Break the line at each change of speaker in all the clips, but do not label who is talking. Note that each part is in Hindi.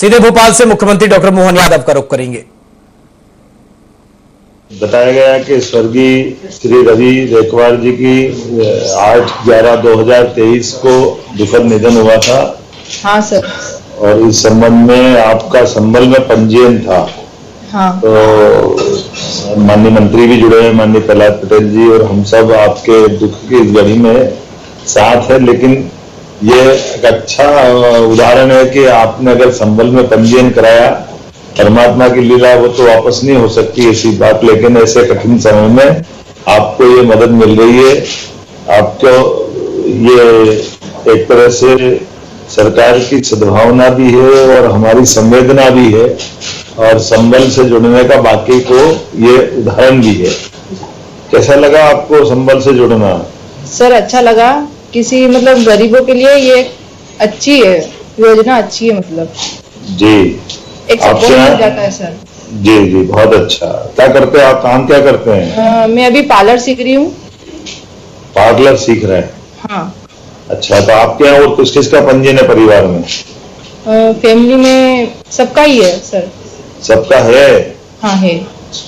सीधे भोपाल से मुख्यमंत्री डॉक्टर मोहन यादव का रुख करेंगे।
बताया गया कि स्वर्गीय श्री रवि रेकवार जी की 8/11/2023 को दुखद निधन हुआ था।
हाँ सर।
और इस संबंध में आपका संबल में पंजीयन था।
हाँ।
तो माननीय मंत्री भी जुड़े हैं, माननीय प्रहलाद पटेल जी, और हम सब आपके दुख की इस घड़ी में साथ है। लेकिन ये एक अच्छा उदाहरण है कि आपने अगर संबल में पंजीयन कराया, परमात्मा की लीला वो तो वापस नहीं हो सकती ऐसी बात, लेकिन ऐसे कठिन समय में आपको ये मदद मिल रही है। आपको ये एक तरह से सरकार की सद्भावना भी है और हमारी संवेदना भी है, और संबल से जुड़ने का बाकी को ये उदाहरण भी है। कैसा लगा आपको संबल से जुड़ना?
सर अच्छा लगा, किसी मतलब गरीबों के लिए ये अच्छी है योजना, अच्छी है मतलब
जी।
एक सपोर्ट मिल जाता है सर।
जी जी, बहुत अच्छा। क्या करते हैं आप, काम क्या करते हैं?
मैं अभी पार्लर सीख रही हूँ।
पार्लर सीख रहे हैं?
हाँ।
अच्छा, तो आपके यहाँ और किस किस का पंजीयन है परिवार में?
फैमिली में सबका ही है सर।
सबका है?
हाँ है।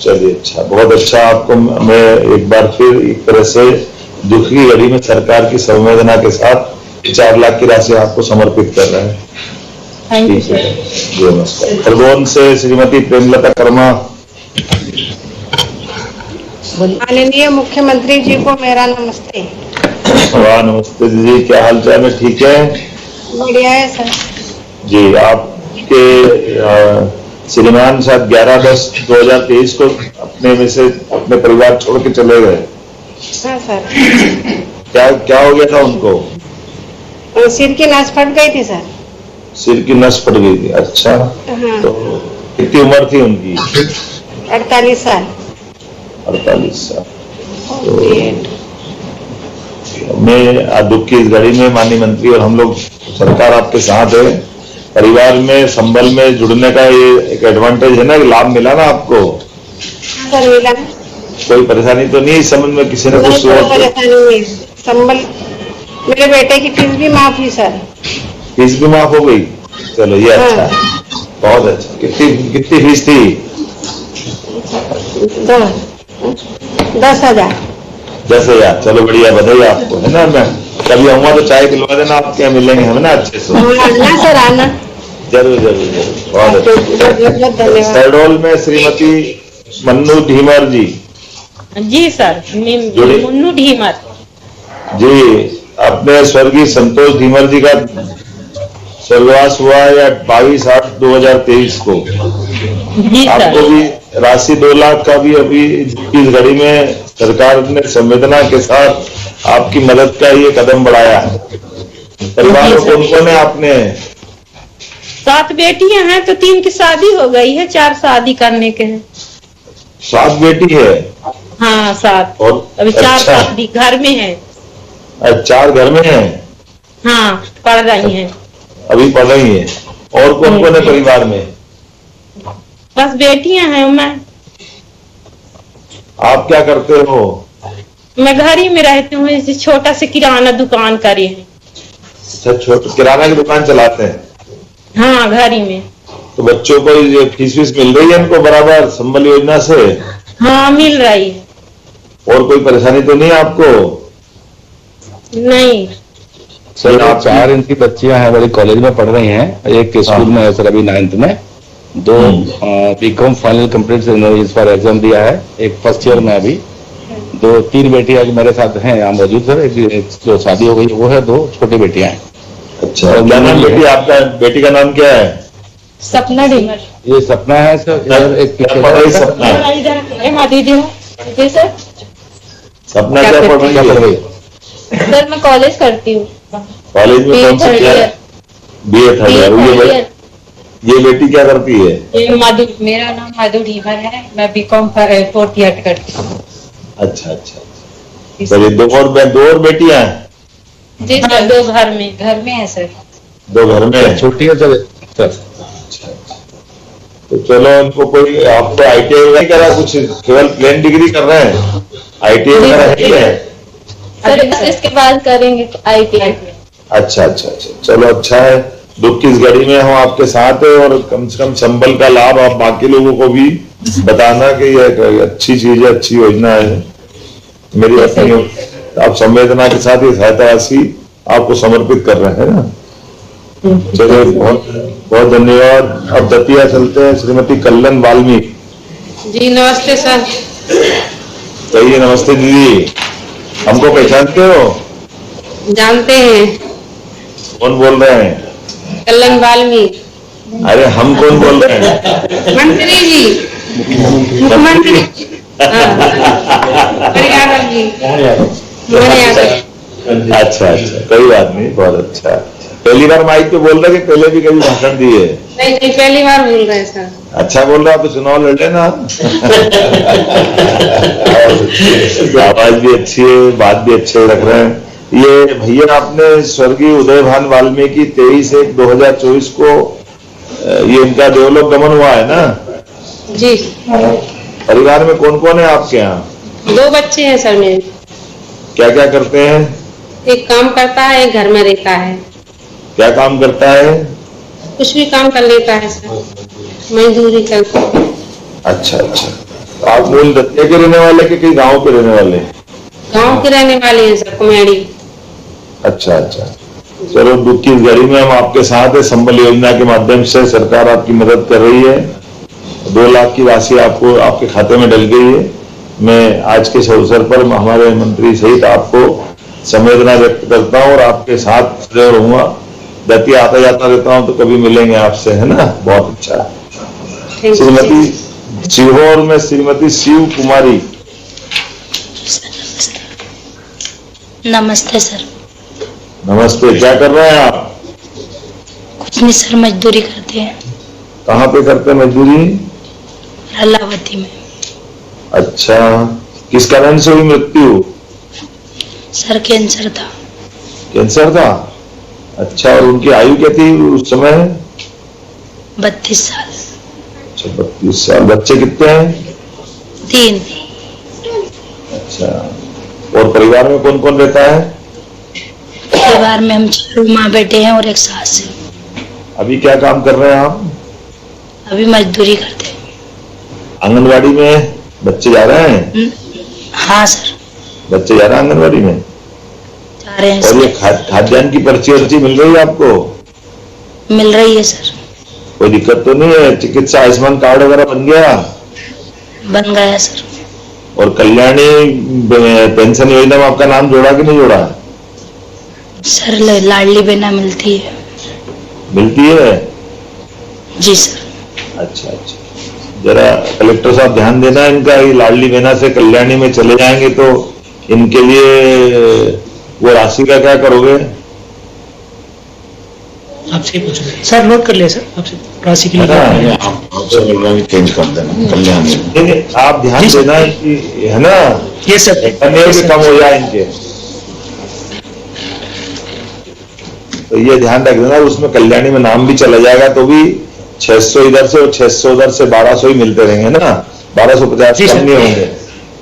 चलिए अच्छा, बहुत अच्छा। आपको मैं एक बार फिर एक तरह से दुख की घड़ी में सरकार की संवेदना के साथ 4 लाख की राशि आपको समर्पित कर रहे हैं।
Thank you sir.
जी नमस्कार। खरगोन से श्रीमती प्रेमलता कर्मा।
माननीय मुख्यमंत्री जी को मेरा नमस्ते।
वाह, नमस्ते जी, क्या हाल चाल है? ठीक है?
बढ़िया है सर।
जी, आपके श्रीमान साहब 11/10/2023 को अपने में से अपने परिवार छोड़ के चले गए।
हाँ सर।
क्या क्या हो गया था उनको?
सिर की नस फट गई थी सर।
सिर की नस फट गई थी? अच्छा।
हाँ।
तो कितनी उम्र थी उनकी?
48 साल।
48 साल। तो मैं दुख की इस घड़ी में माननीय मंत्री और हम लोग सरकार आपके साथ है। परिवार में संबल में जुड़ने का ये एक एडवांटेज है ना, लाभ मिला ना आपको?
सर मिला।
कोई परेशानी तो नहीं इस संबंध में? किसी ने कुछ
परेशानी नहीं। संबल मेरे बेटे की फीस भी माफ हुई सर।
फीस भी माफ हो गई? चलो ये अच्छा है, बहुत अच्छा। कितनी फीस थी?
10,000।
10,000। चलो बढ़िया, बधाई आपको, है ना। मैं कभी आऊंगा तो चाय पिलवा देना, आपके यहाँ मिलेंगे हम ना अच्छे से।
आना सर, आना।
जरूर जरूर जरूर, बहुत अच्छा।
धन्यवाद।
शहडोल में श्रीमती मन्नू ढीमर जी।
जी सर, मन्नू ढीमर
जी। अपने स्वर्गीय संतोष ढीमर जी का स्वर्गवास हुआ या 22/8/2023 को।
जी
आपको
सर।
भी राशि 2 लाख का भी अभी इस घड़ी में सरकार ने संवेदना के साथ आपकी मदद का ये कदम बढ़ाया है। परिवार में कौन कौन है आपने?
7 बेटियां हैं, तो 3 की शादी हो गई है, 4 शादी करने के हैं।
7 बेटी है?
हाँ 7।
और
अभी 4
अच्छा।
शादी घर में है।
4 घर में है?
हाँ, पढ़ रही हैं।
अभी पढ़ रही है। और कौन कौन है परिवार में?
बस बेटियां हैं।
आप क्या करते हो?
मैं घर ही में रहती हूँ, इसे छोटा से किराना दुकान करे है।
अच्छा, छोटे किराना की दुकान चलाते हैं?
हाँ, घर ही में।
तो बच्चों को ये फीस मिल रही है इनको बराबर संबल योजना से?
हाँ मिल रही है।
और कोई परेशानी तो नहीं आपको?
नहीं
सर, 4 इनकी बच्चियां हैं, बड़ी कॉलेज में पढ़ रही हैं। एक स्कूल में है सर, अभी 9th में। 2 बीकॉम फाइनल कंप्लीट इस बार एग्जाम दिया है। एक फर्स्ट ईयर में अभी। 3 बेटियां आज मेरे साथ हैं यहाँ मौजूद सर। एक जो शादी हो गई वो है, 2 छोटी बेटियां हैं।
अच्छा, क्या नाम बेटी आपका? बेटी का नाम क्या है?
सपना ढीमर।
ये सपना है सर। एक
सपना
जी सर।
सपना क्या पढ़ रही है?
सर मैं कॉलेज करती हूँ।
कॉलेज में कौन सा? BA third year. ये बेटी क्या करती है?
मेरा नाम मधु ढीमर है, मैं बीकॉम 4th ईयर करती हूँ।
अच्छा अच्छा। चलिए, 2 और बेटियां हैं?
जी सर, 2 घर में है सर।
2 घर में है?
छोटी है सर।
अच्छा। तो चलो, इनको कोई आपको ITI नहीं करा, कुछ केवल प्लेन डिग्री कर रहे हैं? ITI वगैरह है?
सर इसके बाद करेंगे ITI।
अच्छा, चलो अच्छा है। दुख की इस घड़ी में हम आपके साथ है और कम से कम संबल का लाभ आप बाकी लोगों को भी बताना कि यह अच्छी चीज है, अच्छी योजना है। मेरी अपनी आप संवेदना के साथ ये सहायता राशि आपको समर्पित कर रहे हैं ना। चलिए, बहुत बहुत धन्यवाद। अब दतिया चलते हैं, श्रीमती कल्याण वाल्मीकि
जी नमस्ते सर।
कहिए। नमस्ते दीदी, हमको पहचानते हो?
जानते हैं,
कौन बोल रहे हैं?
कल्याण वाल्मीकि।
अरे हम कौन बोल रहे हैं?
मंत्री जी, मुख्यमंत्री। यादव जी, मोहन यादव।
अच्छा अच्छा, कोई बात नहीं, बहुत अच्छा। पहली बार माइक पे बोल रहे कि पहले भी कभी भाषण दिए?
नहीं, पहली बार बोल रहे हैं सर।
अच्छा बोल रहा, तो चुनाव लड़ लेना। आवाज भी अच्छी है, बात भी अच्छे रख रहे हैं। ये भैया, आपने स्वर्गीय उदयभान वाल्मीकि 23/1/2024 को ये इनका देवलोक गमन हुआ है ना
जी।
परिवार में कौन कौन है आपके यहाँ?
2 बच्चे हैं सर मेरे।
क्या क्या करते हैं?
एक काम करता है, एक घर में रहता है।
क्या काम करता है?
कुछ भी काम कर लेता है सर, मजदूरी करता है।
अच्छा अच्छा, तो आप मूल दतिया के रहने वाले कि कहीं गाँव के रहने वाले?
गाँव के रहने वाले हैं सर, कुमेड़ी।
अच्छा अच्छा, चलो, दुख की इस घड़ी में हम आपके साथ है। संबल योजना के माध्यम से सरकार आपकी मदद कर रही है। 2 लाख की राशि आपको आपके खाते में डल गई है। मैं आज के इस अवसर पर हमारे मंत्री सहित आपको संवेदना व्यक्त करता हूँ और आपके साथ सदैव रहूंगा। दतिया आता जाता रहता हूँ, तो कभी मिलेंगे आपसे, है ना। बहुत अच्छा। श्रीमती सीहोर में श्रीमती शिव कुमारी।
नमस्ते सर।
नमस्ते, क्या कर रहे हैं आप?
कुछ नहीं सर, मजदूरी करते हैं।
कहाँ पे करते हैं मजदूरी?
अलावती में।
अच्छा, किस कारण से हुई मृत्यु?
सर कैंसर था।
कैंसर था? अच्छा, और उनकी आयु क्या थी उस समय?
32 साल।
अच्छा, 32 साल। बच्चे कितने हैं?
3।
अच्छा, और परिवार में कौन कौन रहता है?
परिवार में हम 4 माँ बेटे हैं और एक सास है।
अभी क्या काम कर रहे हैं आप?
अभी मजदूरी करते हैं।
आंगनवाड़ी में बच्चे जा रहे हैं?
हाँ सर,
बच्चे जा रहे हैं आंगनवाड़ी में?
जा रहे हैं
और ये
सर।
खाद्यान्न की पर्ची मिल रही है आपको?
मिल रही है सर।
कोई दिक्कत तो नहीं है? चिकित्सा आयुष्मान कार्ड वगैरह बन गया?
बन गया सर।
और कल्याणी पेंशन योजना में आपका नाम जोड़ा कि नहीं जोड़ा?
सर लाडली बहना मिलती है।
मिलती है?
जी सर।
अच्छा अच्छा, जरा कलेक्टर साहब ध्यान देना इनका। ये लाडली बहना से कल्याणी में चले जाएंगे तो इनके लिए वो राशि का क्या करोगे?
आपसे पूछ रहे सर, नोट कर लिया सर आपसे राशि के लिए।
चेंज कर देना कल्याणी। आप ध्यान देना कि, है ना,
ये सर
कम हो जाए इनके, तो ये ध्यान रख देना। उसमें कल्याणी में नाम भी चला जाएगा तो भी 600 इधर से और 600 उधर से 1200 ही मिलते रहेंगे ना। 1250 कम नहीं होंगे,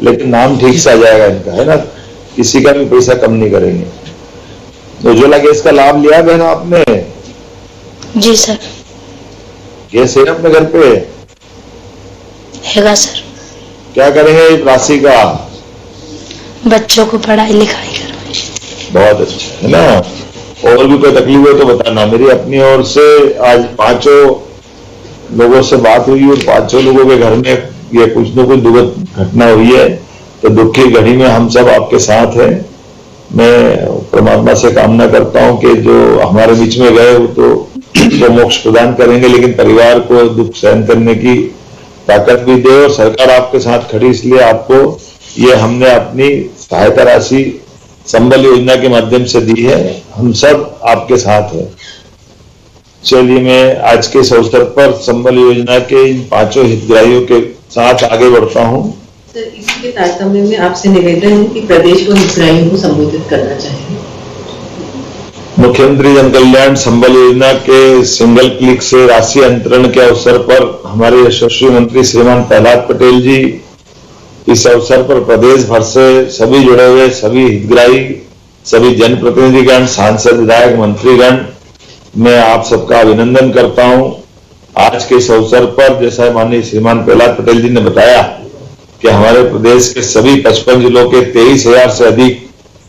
लेकिन नाम ठीक से आ जाएगा इनका, है ना। किसी का भी पैसा कम नहीं करेंगे। उज्ज्वला गैस का लाभ लिया बहन आपने?
जी सर।
गैस है अपने घर पे?
हैगा सर।
क्या करेंगे इस राशि का?
बच्चों को पढ़ाई लिखाई करवाई।
बहुत अच्छा, है ना। और भी कोई तकलीफ है तो बताना। मेरी अपनी ओर से आज 5 लोगों से बात हुई और 5 लोगों के घर में ये कुछ न कुछ दुखद घटना हुई है। तो दुख की घड़ी में हम सब आपके साथ हैं। मैं परमात्मा से कामना करता हूं कि जो हमारे बीच में गए वो तो मोक्ष प्रदान करेंगे, लेकिन परिवार को दुख सहन करने की ताकत भी दे। और सरकार आपके साथ खड़ी, इसलिए आपको ये हमने अपनी सहायता राशि संबल योजना के माध्यम से दी है। हम सब आपके साथ हैं। चलिए, मैं आज के इस अवसर पर संबल योजना के इन 5 हितग्राहियों के साथ आगे बढ़ता हूं।
सर, इसी के तारतम्य में आपसे निवेदन है कि प्रदेश को हितग्राहियों को संबोधित करना चाहिए।
मुख्यमंत्री जन कल्याण संबल योजना के सिंगल क्लिक से राशि अंतरण के अवसर पर हमारे यशस्वी मंत्री श्रीमान प्रहलाद पटेल जी इस अवसर पर प्रदेश भर से सभी जुड़े हुए सभी हितग्राही, सभी जनप्रतिनिधिगण, सांसद, विधायक, मंत्रीगण मैं आप सबका अभिनंदन करता हूं। आज के इस अवसर पर जैसा माननीय श्रीमान प्रहलाद पटेल जी ने बताया कि हमारे प्रदेश के सभी 55 जिलों के 23,000 से अधिक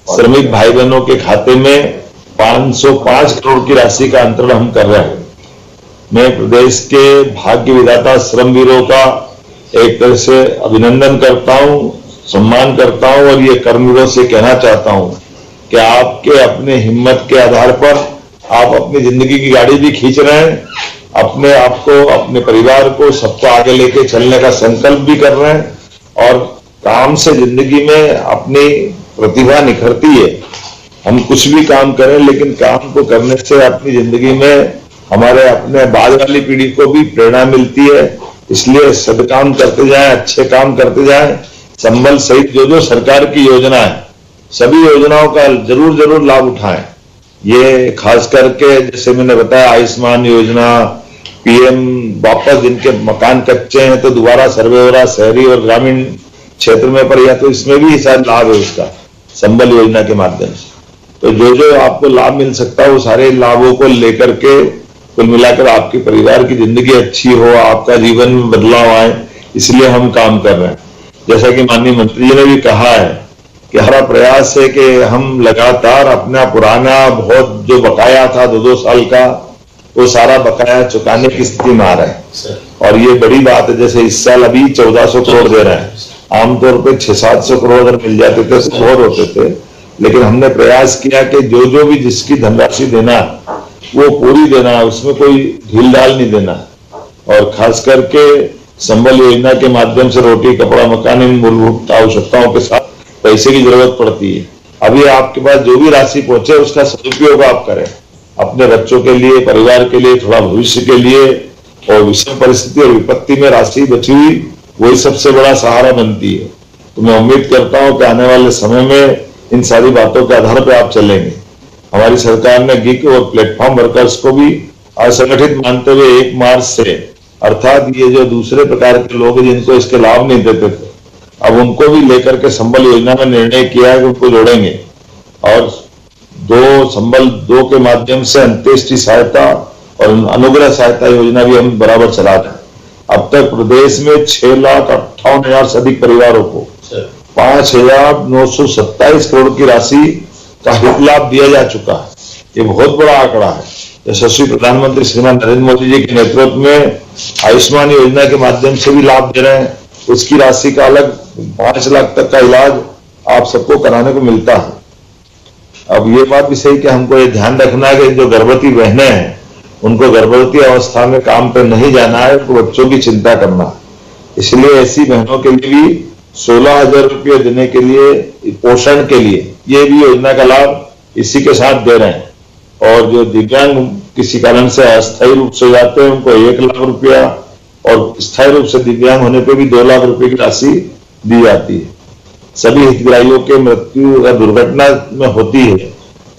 श्रमिक भाई बहनों के खाते में 505 करोड़ की राशि का अंतरण हम कर रहे हैं। मैं प्रदेश के भाग्य विधाता श्रमवीरों का एक तरह से अभिनंदन करता हूं, सम्मान करता हूं और ये कर्मवीरों से कहना चाहता हूं कि आपके अपने हिम्मत के आधार पर आप अपनी जिंदगी की गाड़ी भी खींच रहे हैं, अपने आप को, अपने परिवार को, सबको आगे लेके चलने का संकल्प भी कर रहे हैं और काम से जिंदगी में अपनी प्रतिभा निखरती है। हम कुछ भी काम करें लेकिन काम को करने से अपनी जिंदगी में हमारे अपने बाद वाली पीढ़ी को भी प्रेरणा मिलती है। इसलिए सदकाम करते जाएं, अच्छे काम करते जाएं। संबल सहित जो सरकार की योजना है सभी योजनाओं का जरूर लाभ उठाएं। ये खास करके जैसे मैंने बताया आयुष्मान योजना, पीएम वापस जिनके मकान कच्चे हैं तो दोबारा सर्वे हो रहा शहरी और ग्रामीण क्षेत्र में पर, या तो इसमें भी शायद लाभ है उसका संबल योजना के माध्यम से। तो जो आपको लाभ मिल सकता है वो सारे लाभों को लेकर के कुल मिलाकर आपके परिवार की जिंदगी अच्छी हो, आपका जीवन में बदलाव आए, इसलिए हम काम कर रहे हैं। जैसा कि माननीय मंत्री जी ने भी कहा है कि हमारा प्रयास है कि हम लगातार अपना पुराना बहुत जो बकाया था 2-2 साल का वो सारा बकाया चुकाने की स्थिति में आ रहा है और ये बड़ी बात है। जैसे इस साल अभी 1400 करोड़ दे रहे हैं, आमतौर पर 600-700 करोड़ अगर मिल जाते थे तो बहुत होते थे, लेकिन हमने प्रयास किया कि जो भी जिसकी धनराशि देना वो पूरी देना, उसमें कोई ढील डाल नहीं देना। और खास करके संबल योजना के माध्यम से रोटी, कपड़ा, मकान, इन मूलभूत आवश्यकताओं के साथ पैसे की जरूरत पड़ती है। अभी आपके पास जो भी राशि पहुंचे उसका सदुपयोग आप करें, अपने बच्चों के लिए, परिवार के लिए, थोड़ा भविष्य के लिए। और विषम परिस्थिति और विपत्ति में राशि बची हुई वही सबसे बड़ा सहारा बनती है। तो मैं उम्मीद करता हूं कि आने वाले समय में इन सारी बातों के आधार पर आप चलेंगे। हमारी सरकार ने गिग और प्लेटफॉर्म वर्कर्स को भी असंगठित मानते हुए 1 मार्च से, अर्थात ये जो दूसरे प्रकार के लोग जिनको इसके लाभ नहीं देते थे, अब उनको भी लेकर के संबल योजना में निर्णय किया है कि उनको जोड़ेंगे। और संबल 2 के माध्यम से अंत्येष्टि सहायता और अनुग्रह सहायता योजना भी हम बराबर चला रहे हैं। अब तक प्रदेश में 6,58,000 से अधिक परिवारों को 5,927 करोड़ की राशि का हित लाभ दिया जा चुका है। ये बहुत बड़ा आंकड़ा है। यशस्वी प्रधानमंत्री श्रीमान नरेंद्र मोदी जी के नेतृत्व में आयुष्मान योजना के माध्यम से भी लाभ दे रहे हैं, उसकी राशि का अलग 5 लाख तक का इलाज आप सबको कराने को मिलता है। अब ये बात भी सही कि हमको ये ध्यान रखना है कि जो गर्भवती बहनें हैं उनको गर्भवती अवस्था में काम पर नहीं जाना है, उनको बच्चों की चिंता करना। इसलिए ऐसी बहनों के लिए भी 16,000 रुपये देने के लिए, पोषण के लिए, ये भी योजना का लाभ इसी के साथ दे रहे हैं। और जो दिव्यांग किसी कारण से अस्थायी रूप से जाते हैं उनको 1 लाख रुपया और स्थायी रूप से दिव्यांग होने पर भी 2 लाख रुपए की राशि दी जाती है। सभी हितग्राहियों के मृत्यु या दुर्घटना में होती है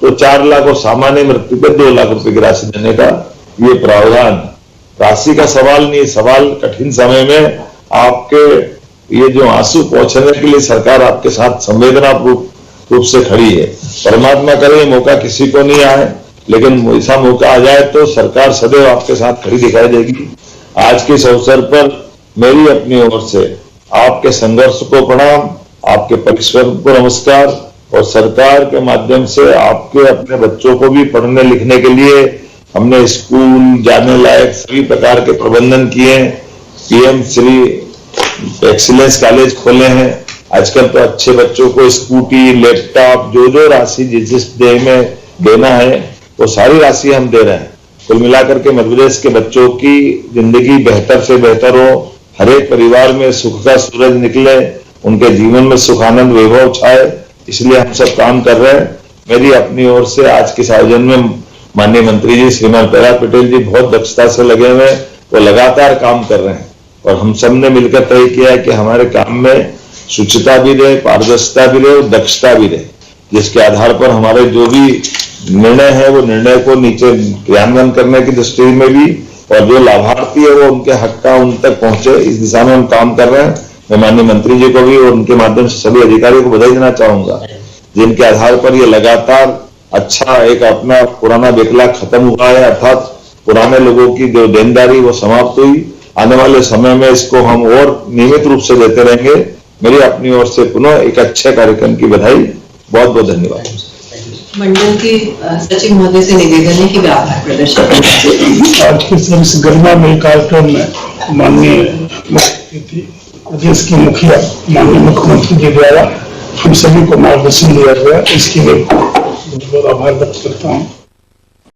तो 4 लाख और सामान्य मृत्यु पर 2 लाख रुपए की राशि देने का ये प्रावधान। राशि का सवाल नहीं, सवाल कठिन समय में आपके ये जो आंसू पहुंचने के लिए सरकार आपके साथ संवेदना रूप से खड़ी है। परमात्मा करे मौका किसी को नहीं आए, लेकिन ऐसा मौका आ जाए तो सरकार सदैव आपके साथ खड़ी दिखाई देगी। आज के इस अवसर पर मेरी अपनी ओर से आपके संघर्ष को प्रणाम, आपके परिश्रम को नमस्कार और सरकार के माध्यम से आपके अपने बच्चों को भी पढ़ने लिखने के लिए हमने स्कूल जाने लायक सभी प्रकार के प्रबंधन किए। पीएम श्री एक्सीलेंस कॉलेज खोले हैं। आजकल तो अच्छे बच्चों को स्कूटी, लैपटॉप, जो राशि जिस देह में देना है वो सारी राशि हम दे रहे हैं। कुल मिलाकर के मध्य प्रदेश के बच्चों की जिंदगी बेहतर से बेहतर हो, हर एक परिवार में सुख का सूरज निकले, उनके जीवन में सुख आनंद वैभव छाए, इसलिए हम सब काम कर रहे हैं। मेरी अपनी ओर से आज के आयोजन में माननीय मंत्री जी श्रीमान प्रहलाद पटेल जी बहुत दक्षता से लगे हुए, वो लगातार काम कर रहे हैं और हम सब ने मिलकर तय किया है कि हमारे काम में शुचिता भी रहे, पारदर्शिता भी रहे और दक्षता भी रहे, जिसके आधार पर हमारे जो भी निर्णय है वो निर्णय को नीचे क्रियान्वयन करने की दृष्टि में भी और जो लाभार्थी है वो उनके हक का उन तक पहुंचे, इस दिशा में हम काम कर रहे हैं। मैं माननीय मंत्री जी को भी और उनके माध्यम से सभी अधिकारियों को बधाई देना चाहूंगा, जिनके आधार पर ये लगातार अच्छा एक अपना पुराना बेकला खत्म हुआ है, अर्थात पुराने लोगों की जो देनदारी वो समाप्त हुई। आने वाले समय में इसको हम और नियमित रूप से देते रहेंगे। मेरी अपनी ओर से पुनः एक अच्छे कार्यक्रम की बधाई, बहुत बहुत धन्यवाद।
मंडल के सचिव महोदय से निवेदन है कि वे आभार प्रदर्शन करें।
आज के इस गरिमामय कार्यक्रम में माननीय प्रदेश की मुखिया माननीय मुख्यमंत्री के द्वारा हम सभी को मार्गदर्शन दिया गया, इसके लिए बहुत बहुत आभार व्यक्त करता हूँ।